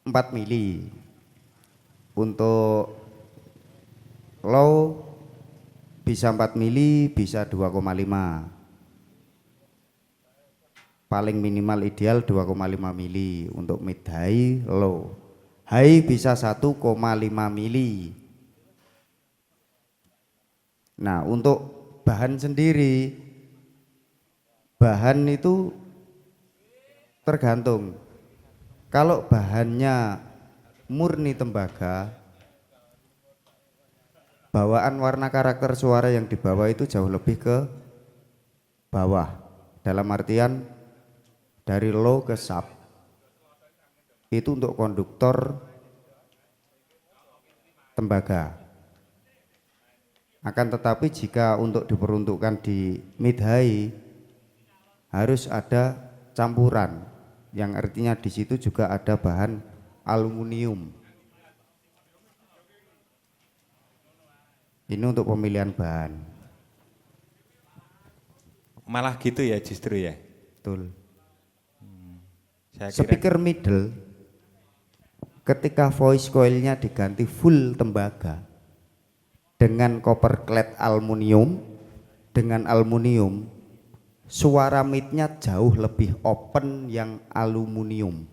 4 mili. Untuk low bisa 4 mili, bisa 2,5. Paling minimal ideal 2,5 mili untuk mid high low. High bisa 1,5 mili. Nah, untuk bahan sendiri, bahan itu tergantung. Kalau bahannya murni tembaga, bawaan warna karakter suara yang dibawa itu jauh lebih ke bawah. Dalam artian dari low ke sub. Itu untuk konduktor tembaga. Akan tetapi jika untuk diperuntukkan di mid high harus ada campuran, yang artinya di situ juga ada bahan aluminium. Ini untuk pemilihan bahan. Malah gitu ya justru ya. Betul. Saya kira Speaker middle ketika voice coilnya diganti full tembaga dengan copper clad aluminium, dengan aluminium suara midnya jauh lebih open yang aluminium.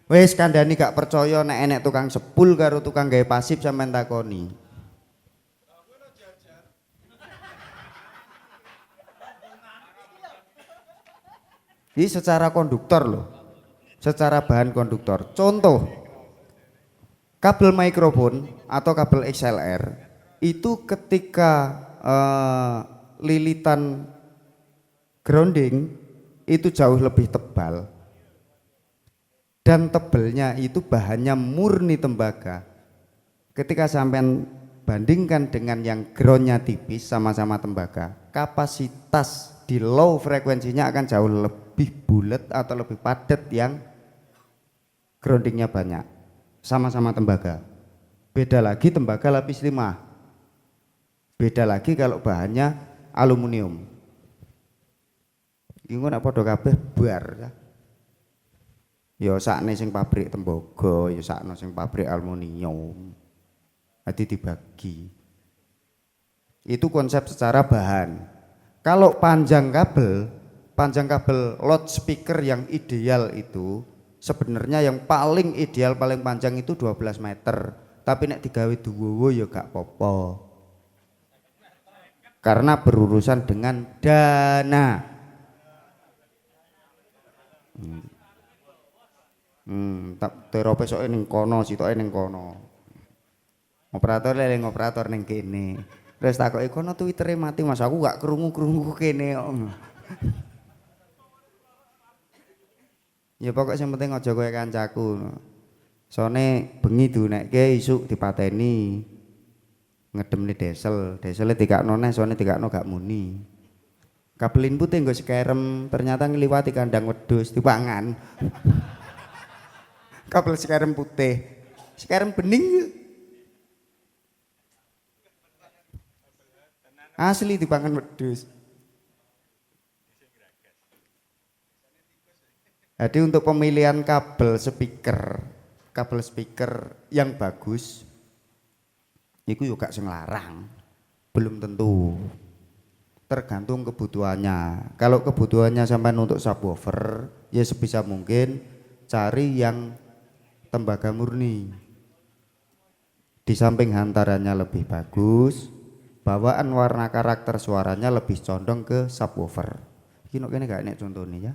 Wes kandhani gak percaya nek enek tukang sepul karo tukang gawe pasif sampean takoni. Ini secara konduktor loh, secara bahan konduktor. Contoh, kabel mikrofon atau kabel XLR itu ketika lilitan grounding itu jauh lebih tebal dan tebelnya itu bahannya murni tembaga. Ketika sampean bandingkan dengan yang groundnya tipis sama-sama tembaga, kapasitas di low frekuensinya akan jauh lebih bulat atau lebih padat yang groundingnya banyak, sama-sama tembaga. Beda lagi tembaga lapis 5, beda lagi kalau bahannya aluminium. Iku nek padha kabeh bar ya. Ya sakne sing pabrik tembaga, ya sakno sing pabrik aluminium. Jadi dibagi. Itu konsep secara bahan. Kalau panjang kabel loudspeaker yang ideal itu sebenarnya yang paling ideal paling panjang itu 12 meter. Tapi nek digawe duwowo ya gak popo. Karena berurusan dengan dana. Tak terope soke ning kono, sitoke ning kono. Operator leleng operator ning kene. Terus takoki kono Twittere mati Mas, aku gak krungu-krungu kene kok. Ya pokok sing penting aja kowe kancaku. Sone bengi diunekke isuk dipateni. Ngedemne desel, desele dikakno neh sone dikakno gak muni. Kabel input nggo sekerem ternyata ngliwati kandang wedhus dipangan. Kabel sekerem putih, sekerem bening asli dipangan wedhus. Jadi untuk pemilihan kabel speaker yang bagus itu juga sing larang, belum tentu, tergantung kebutuhannya. Kalau kebutuhannya sampai untuk subwoofer ya sebisa mungkin cari yang tembaga murni, di samping hantarannya lebih bagus, bawaan warna karakter suaranya lebih condong ke subwoofer. Ini kene gak enek contohnya ya.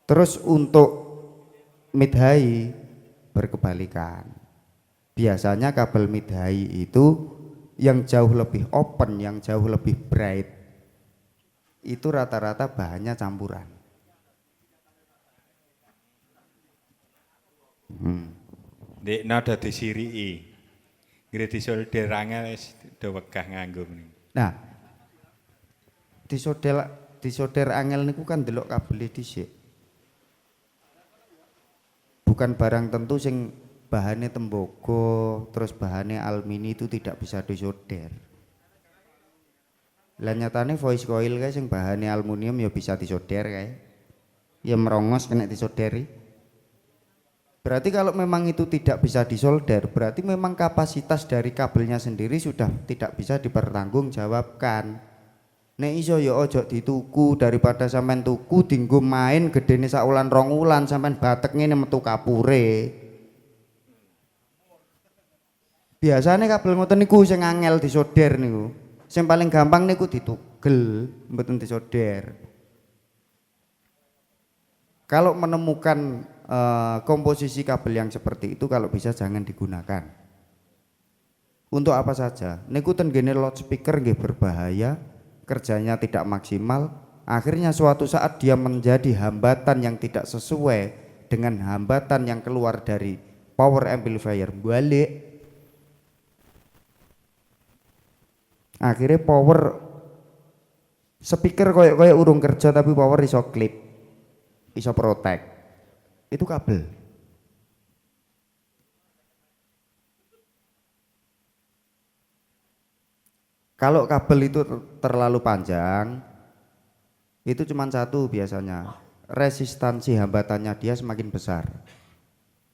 Terus untuk mid high berkebalikan. Biasanya kabel mid high itu yang jauh lebih open, yang jauh lebih bright, itu rata-rata bahannya campuran. Dek nada disiriki. Nggih disolder angel wis do wegah nganggo. Nah, disolder angel niku kan delok kabel dhisik. Bukan barang tentu sing bahannya tembaga terus bahannya alumini itu tidak bisa disolder. Lah nyatane voice coil kae sing bahane aluminium ya bisa disolder kae. Ya merongos kena disoderi. Berarti kalau memang itu tidak bisa disolder, berarti memang kapasitas dari kabelnya sendiri sudah tidak bisa dipertanggungjawabkan. Nek iso ya ojo dituku, daripada sampean tuku dinggo main gedene sak wulan rong wulan sampean batek ngene metu kapure. Biasane kabel ngoten niku sing angel disolder niku. Sing paling gampang niku ditugel, mboten disolder. Kalau menemukan komposisi kabel yang seperti itu, kalau bisa jangan digunakan. Untuk apa saja? Niku ten gene loudspeaker nggih berbahaya, kerjanya tidak maksimal, akhirnya suatu saat dia menjadi hambatan yang tidak sesuai dengan hambatan yang keluar dari power amplifier balik. Akhirnya power speaker koyok urung kerja tapi power iso klip, iso protect. Itu kabel. Kalau kabel itu terlalu panjang, itu cuma satu biasanya, resistansi hambatannya dia semakin besar.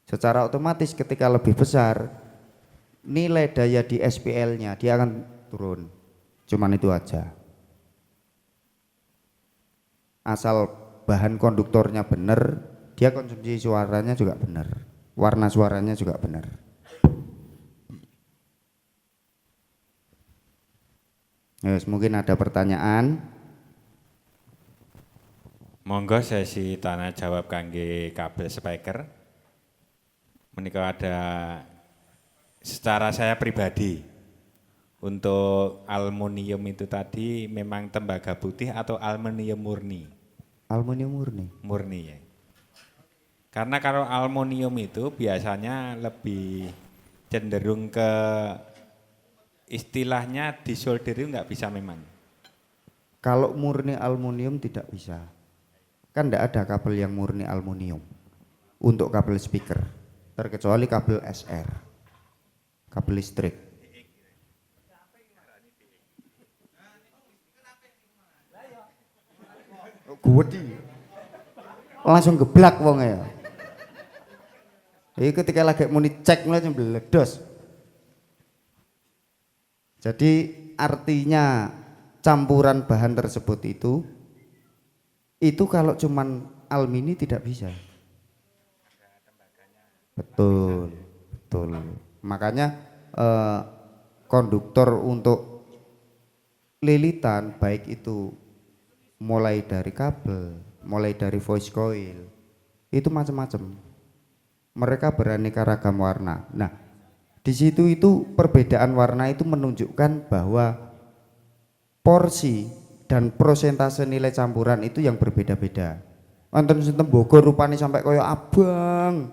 Secara otomatis ketika lebih besar, nilai daya di SPL-nya dia akan turun. Cuman itu aja. Asal bahan konduktornya benar, dia konsumsi suaranya juga benar, warna suaranya juga benar. Yes, mungkin ada pertanyaan. Monggo sesi tanya jawab kangge kabel speaker. Menika ada secara saya pribadi untuk aluminium itu tadi memang tembaga putih atau aluminium murni? Aluminium murni. Murni ya. Karena kalau aluminium itu biasanya lebih cenderung ke istilahnya disolder itu nggak bisa memang. Kalau murni aluminium tidak bisa. Kan tidak ada kabel yang murni aluminium untuk kabel speaker, terkecuali kabel SR, kabel listrik. Gudi langsung geblak wong ya. Jadi ketika lagi muni cek langsung meledos. Jadi artinya campuran bahan tersebut itu kalau cuman alumini tidak bisa. Betul, betul. Makanya konduktor untuk lilitan baik itu mulai dari kabel, mulai dari voice coil, itu macam-macam. Mereka beraneka ragam warna. Nah, di situ itu perbedaan warna itu menunjukkan bahwa porsi dan persentase nilai campuran itu yang berbeda-beda. Wonten sing tembaga rupane sampai kaya abang.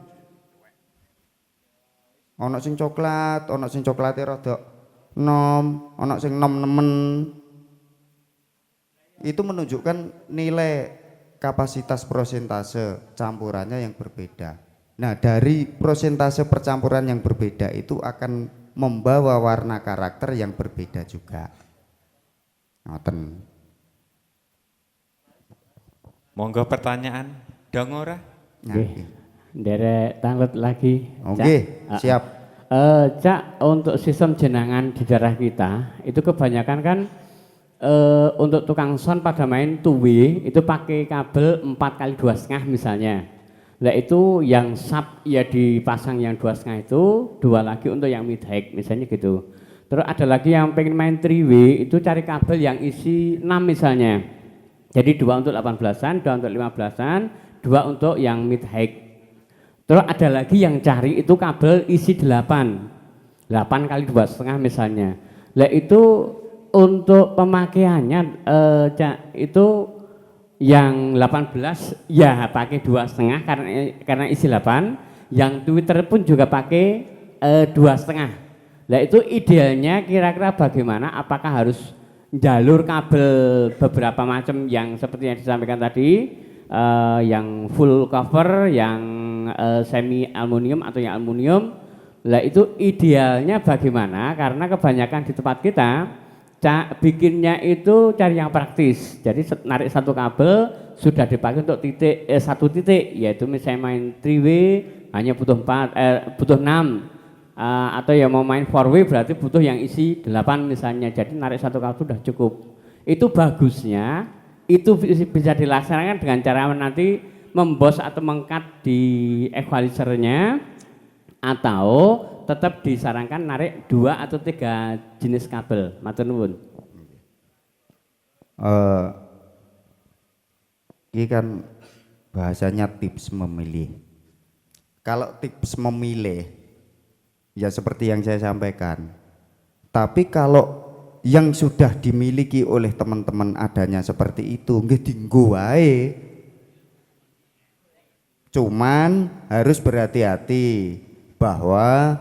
Ana sing coklat, ana sing coklate rada nom, ana sing nom nemen. Itu menunjukkan nilai kapasitas persentase campurannya yang berbeda. Nah, dari persentase percampuran yang berbeda itu akan membawa warna karakter yang berbeda juga. Ngoten. Monggo pertanyaan, dong ora? Nggih. Nderek tanglet lagi. Oke, siap. Cak, untuk sistem jenangan di daerah kita itu kebanyakan kan untuk tukang sound pada main two way itu pakai kabel 4x2,5 misalnya. Nah itu yang sub ya dipasang yang 2,5 itu, dua lagi untuk yang mid high misalnya gitu. Terus ada lagi yang pengen main 3W itu cari kabel yang isi 6 misalnya. Jadi 2 untuk 18-an, 2 untuk 15-an, 2 untuk yang mid high. Terus ada lagi yang cari itu kabel isi 8 kali 2,5 misalnya. Nah itu untuk pemakaiannya itu yang 18 ya pakai 2,5 karena isi 8, yang Twitter pun juga pakai 2,5. Nah itu idealnya kira-kira bagaimana? Apakah harus jalur kabel beberapa macam yang seperti yang disampaikan tadi, yang full cover, yang semi aluminium atau yang aluminium? Nah itu idealnya bagaimana? Karena kebanyakan di tempat kita bikinnya itu cari yang praktis. Jadi narik satu kabel sudah dipakai untuk satu titik, yaitu misalnya main 3-way hanya butuh 6, atau ya mau main 4-way berarti butuh yang isi 8 misalnya. Jadi narik satu kabel sudah cukup. Itu bagusnya itu bisa dilaksanakan dengan cara nanti membos atau mengkat di equalizernya, atau tetap disarankan narik 2 atau 3 jenis kabel. Matur nuwun. Ini kan bahasanya tips memilih. Kalau tips memilih ya seperti yang saya sampaikan. Tapi kalau yang sudah dimiliki oleh teman-teman adanya seperti itu, nggih dienggo wae. Cuman harus berhati-hati bahwa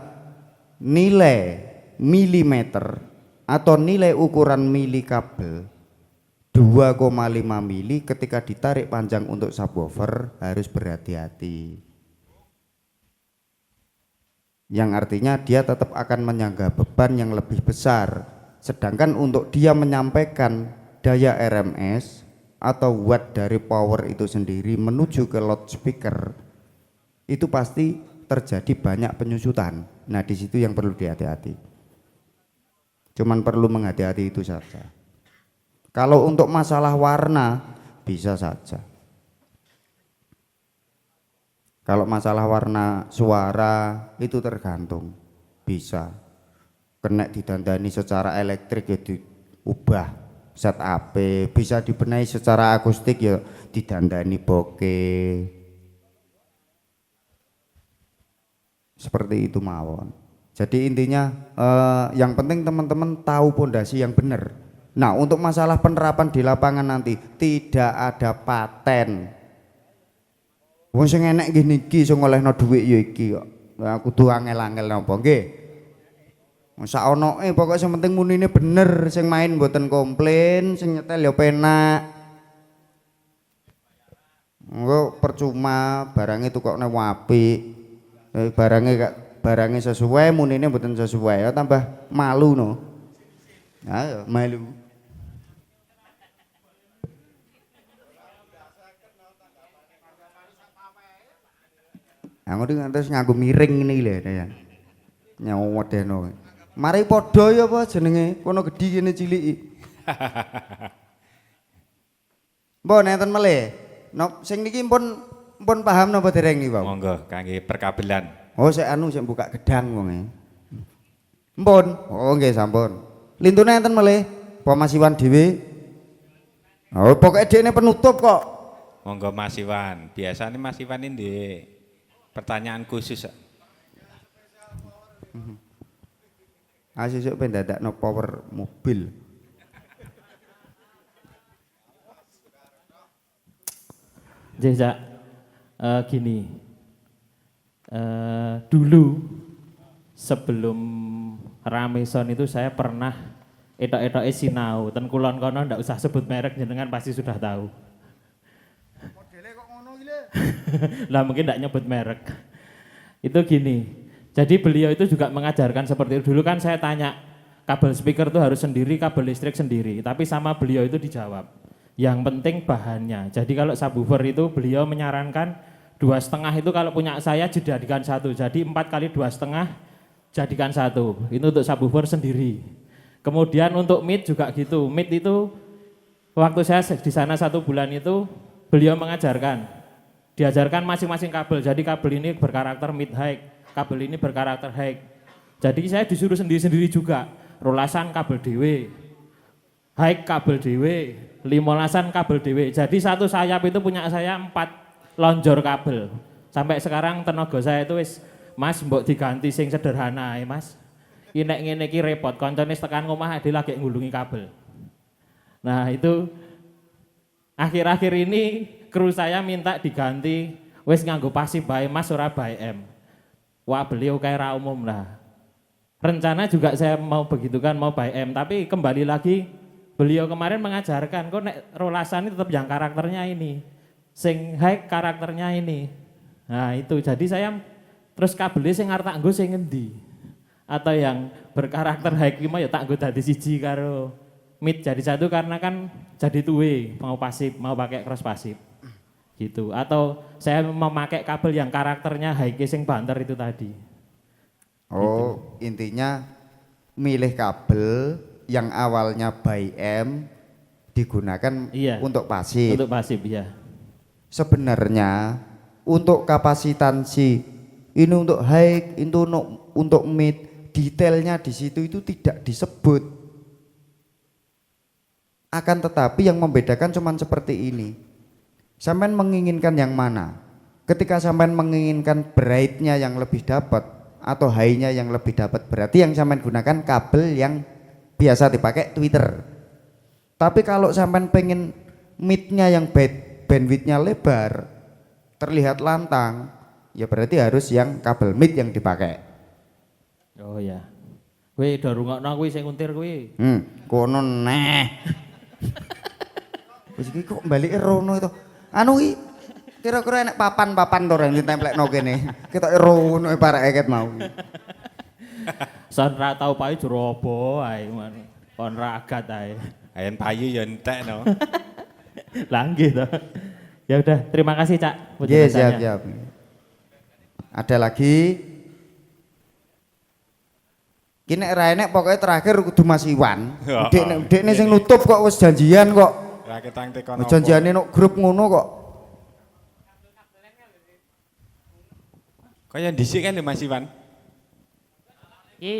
nilai milimeter atau nilai ukuran mili kabel 2,5 mili ketika ditarik panjang untuk subwoofer harus berhati-hati. Yang artinya dia tetap akan menyangga beban yang lebih besar. Sedangkan untuk dia menyampaikan daya RMS atau watt dari power itu sendiri menuju ke loudspeaker, itu pasti terjadi banyak penyusutan. Nah, di situ yang perlu dihati-hati. Cuman perlu menghati-hati itu saja. Kalau untuk masalah warna bisa saja. Kalau masalah warna suara itu tergantung, bisa. Kena didandani secara elektrik ya diubah set AP, bisa dibenahi secara akustik ya didandani bokeh. Seperti itu mawon. Jadi intinya yang penting teman-teman tahu pondasi yang benar. Nah, untuk masalah penerapan di lapangan nanti tidak ada paten. Wong sing enek nggih niki sing olehno dhuwit ya iki kok. Aku kudu angel-angel napa nggih. Sak onoke pokoke sing penting munine bener, sing main mboten komplain, sing nyetel ya penak. Engko percuma barangnya tukokne apik. Barangnya sesuai munine mboten sesuai ya tambah malu no. Ayo malu. Aku terus nganggo miring ini lho ya. Nyawa wedeno. Mari padha ya apa jenenge kono gedhi kene ciliki. Mbon enten melih. No, sing niki pun paham napa dereng niki, Pak? Monggo kangge perkabelan. Oh, sik buka gedang wonge. Mpun. Oh, nggih sampun. Lintune enten melih. Apa Mas Iwan dhewe? Oh, pokoke dekne penutup kok. Monggo Mas Iwan. Biasanya Mas Iwan ini pertanyaan khusus. Sesuk ben dadakno power mobil. Jeza, gini, dulu sebelum Rameson itu saya pernah etok-etok sinau, ten kulon kono ndak usah sebut merek jenengan pasti sudah tahu. Modele kok ngono iki lho. Lah mungkin ndak nyebut merek. Itu gini, jadi beliau itu juga mengajarkan seperti itu. Dulu kan saya tanya, kabel speaker itu harus sendiri, kabel listrik sendiri, tapi sama beliau itu dijawab. Yang penting bahannya. Jadi kalau subwoofer itu beliau menyarankan 2,5 itu kalau punya saya jadikan 1. Jadi 4 kali 2,5 jadikan 1. Itu untuk subwoofer sendiri. Kemudian untuk mid juga gitu. Mid itu waktu saya di sana 1 bulan itu beliau mengajarkan. Diajarkan masing-masing kabel. Jadi kabel ini berkarakter mid high, kabel ini berkarakter high. Jadi saya disuruh sendiri-sendiri juga. Rolasan kabel dewe, high kabel dewe, 15an kabel dewe. Jadi satu sayap itu punya saya 4 lonjor kabel. Sampai sekarang tenaga saya itu wis, Mas mbok diganti sing sederhana ya Mas. Ini ngene iki repot, koncone tekan omah ade lagi ngulungi kabel. Nah itu akhir-akhir ini kru saya minta diganti wis nganggo pasif bae Mas ora bae M. Wah beliau kayak ra umum lah. Rencana juga saya mau begitu kan, mau bae M, tapi kembali lagi beliau kemarin mengajarkan kok nek rolasan ini tetap yang karakternya ini. Sing high karakternya ini. Nah itu jadi saya terus kabelnya sing arep tak nggo sing ngendi? Atau yang berkarakter high ki ya tak nggo dadi siji karo mid jadi satu karena kan jadi two way, mau pasif, mau pakai cross pasif. Gitu. Atau saya memakai kabel yang karakternya high casing banter itu tadi. Oh, intinya milih kabel yang awalnya by M digunakan Iya. untuk pasif. Untuk pasif ya. Sebenarnya untuk kapasitansi ini untuk high, itu untuk mid, detailnya di situ itu tidak disebut. Akan tetapi yang membedakan cuman seperti ini. Sampean menginginkan yang mana? Ketika sampean menginginkan bright-nya yang lebih dapat atau high-nya yang lebih dapat, berarti yang sampean gunakan kabel yang biasa dipakai Twitter. Tapi kalau sampean pengen mid-nya yang bandwidth-nya lebar, terlihat lantang, ya berarti harus yang kabel mid yang dipakai. Oh ya. Kowe do rungokno kuwi sing nguntir kuwi. Kono neh. Wis iki kok balike rono itu. Anu iki kira-kira enek papan-papan to yang ditemplekno kene. Ketoke rono pareke ket mau. Son ra tau payu jerobo ae ngono. Kon ra agat ae. Ayen payu ya entek no. Lah nggih to. Ya udah, terima kasih Cak. Yes, penjelasannya. siap. Ada lagi? Kini ra enek pokoknya terakhir kudu Mas Iwan. Dekne sing nutup kok wis janjian kok. Ra ketang tekono. Janjiane nok grup ngono kok. Kaya dhisik kan lho Mas Iwan. Iki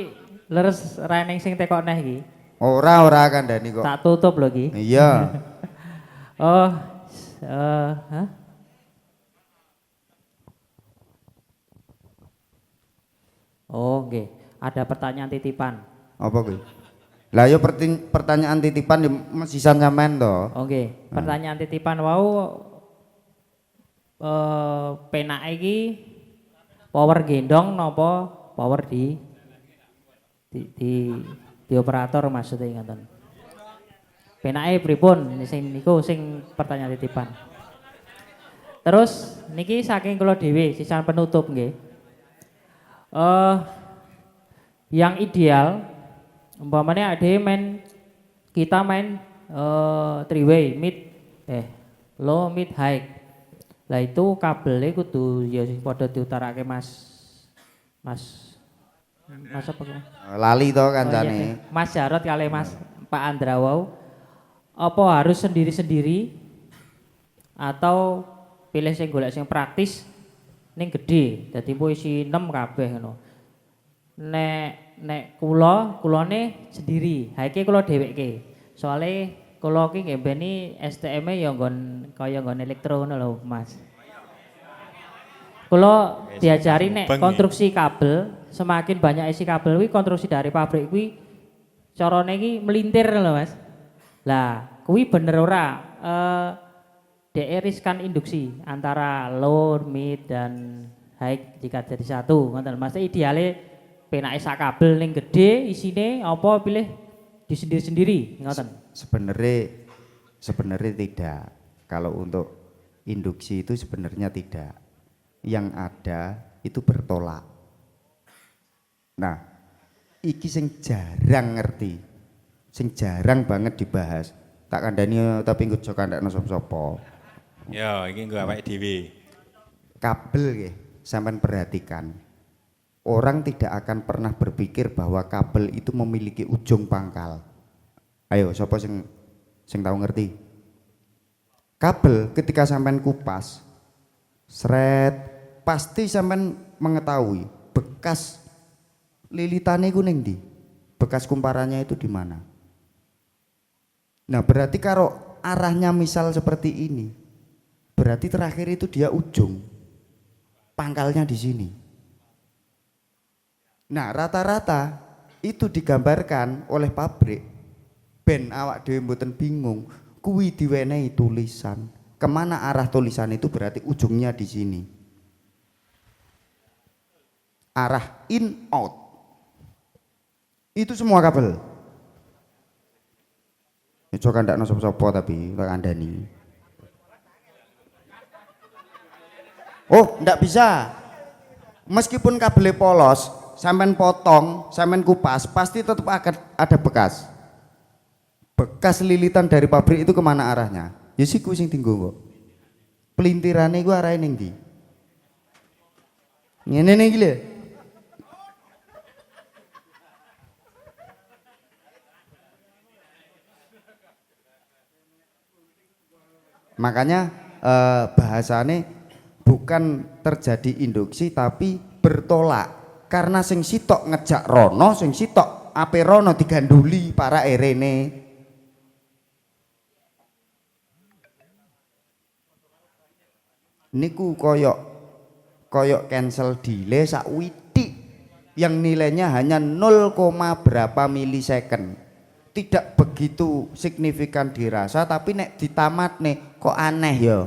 leres reneng sing tekok neh iki. Ora kandhani kok. Tak tutup lho iki. Iya. Oh, Oh, nggih. Ada pertanyaan titipan. Apa kuwi? Lah yo pertanyaan titipan yo sisan sampean to. Oh, nggih. Pertanyaan titipan wau penake iki power gendong napa power di operator maksudnya ngoten. Penake pripun sing niku sing pertanyaan titipan. Terus niki saking kula dhewe sisan penutup nggih. Yang ideal umpamanya ada kita main three way low mid high. Lah itu kabelnya kudu ya padha diutarake Mas apa kok? Lali to Oh, iya, kancane. iya. Mas Jarot kali Mas Pak Andra wau. Apa harus sendiri-sendiri atau pilih sing golek sing praktis ning gede dadi mpu isi 6 kabeh ngono. Nek kulone sendiri, ha iki kula dheweke. Soale kula iki nggih beni STM-e ya nggon kaya nggon elektro ngono lho, Mas. Kula diajari nek konstruksi kabel, semakin banyak isi kabel kuwi konstruksi dari pabrik kuwi carane iki melintir lho, Mas. Lah, kuwi bener ora? DE riskan induksi antara low, mid dan high jika jadi satu. Ngoten. Maksudnya ideale penake sak kabel ning gede isine apa pilih di sendiri-sendiri, ngoten. Sebenarnya tidak. Kalau untuk induksi itu sebenarnya tidak. Yang ada itu bertolak. Nah, iki sing jarang ngerti. Sing jarang banget dibahas. Tak kandhani tapi nggo kandhakno sapa-sapa. Ya, iki nggo awake dhewe. Kabel nggih, sampean perhatikan. Orang tidak akan pernah berpikir bahwa kabel itu memiliki ujung pangkal. Ayo, siapa sing tahu ngerti? Kabel ketika sampean kupas, sret, pasti sampean mengetahui bekas lilitane iku ning ndi? Bekas kumparannya itu di mana? Nah, berarti kalau arahnya misal seperti ini, berarti terakhir itu dia ujung. Pangkalnya di sini. Nah, rata-rata itu digambarkan oleh pabrik. Ben awak dhewe mboten bingung, kuwi diwenehi tulisan. Kemana arah tulisan itu berarti ujungnya di sini. Arah in out. Itu semua kabel. Coba kandakno sapa-sapa tapi tak kandhani. Oh, ndak bisa. Meskipun kabelnya polos, sampean potong, sampean kupas, pasti tetap akan ada bekas. bekas lilitan dari pabrik itu kemana arahnya? Ya siku sing tinggo kok. Pelintirane iku arahe ning ndi? Ngene iki lho. Makanya bahasane bukan terjadi induksi tapi bertolak. Karena sing sitok ngejak rono, sing sitok ape rono diganduli para erene. Niku koyok cancel delay sak witik yang nilainya hanya 0, berapa milisecond. Tidak begitu signifikan dirasa, tapi nek ditamat nih kok aneh ya.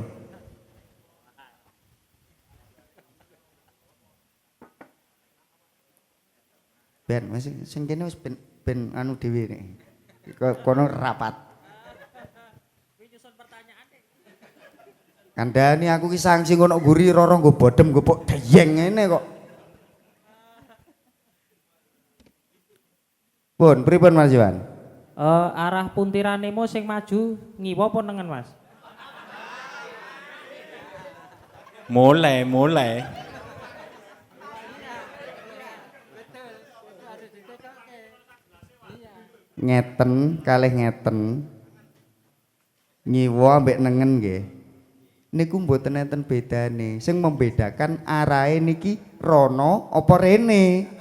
Ben masih sing kene wis ben anu dhewe nek. Kono rapat. Kandhani aku ki sanksi ngono guri roro nggo bodhem nggo pok dayeng ngene kok. Pun pripun Mas Iwan? Arah puntiranemu sing maju ngiwa apa nengen Mas? Mulai. Ngeten kalih ngeten. Ngiwa ambek nengen nggih. Niku mboten enten bedane. Sing membedakan arahe niki rono apa rene.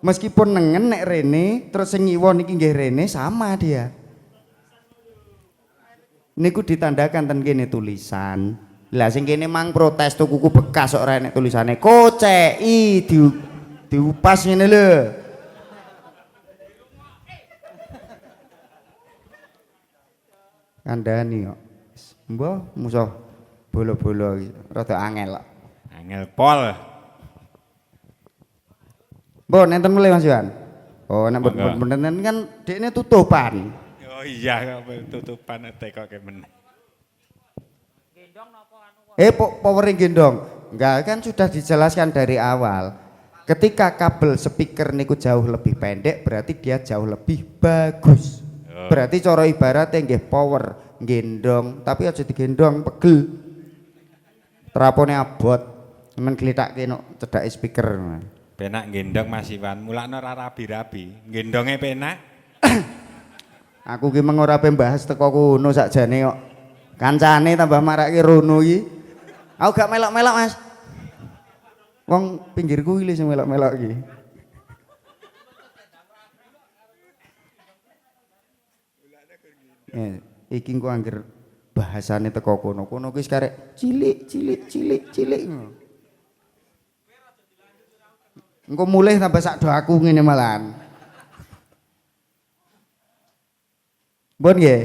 Meskipun nengen nek rene, terus sing ngiwa niki nggih rene sama dia. Niku ditandakan ten kene tulisan. Lah sing kene mang protes tukuku bekas kok ora enek tulisane. Koceki diupas ngene lho. Kandhani kok. Mbah musuh bolo-bolo iki rada angel kok. Angel pol. Mbok nenten mulai Mas Iwan. Oh nek bener kan dekne tutupan. Oh iya tutupan teko ke meneh. Gendong napa anu? Powering gendong. Enggak kan sudah dijelaskan dari awal. Ketika kabel speaker niku jauh lebih pendek berarti dia jauh lebih bagus. Berarti cara ibaratnya nggih power gendong, tapi aja digendong pegel. Trapone abot, men glithake no cedhake speaker. Penak gendong Mas Iwan, mulakno ora rabi-rabi. Gendonge penak. Aku ki meng ora pembahas teko kuno sakjane kok. Kancane tambah marake rono iki. Aku gak melok-melok, Mas. Wong pinggirku iki sing melok-melok iki. Iki engko angger bahasane teko kono ki sekarek cilik. Engko mulih tambah sak doaku ngene malahan. Mbon nggih.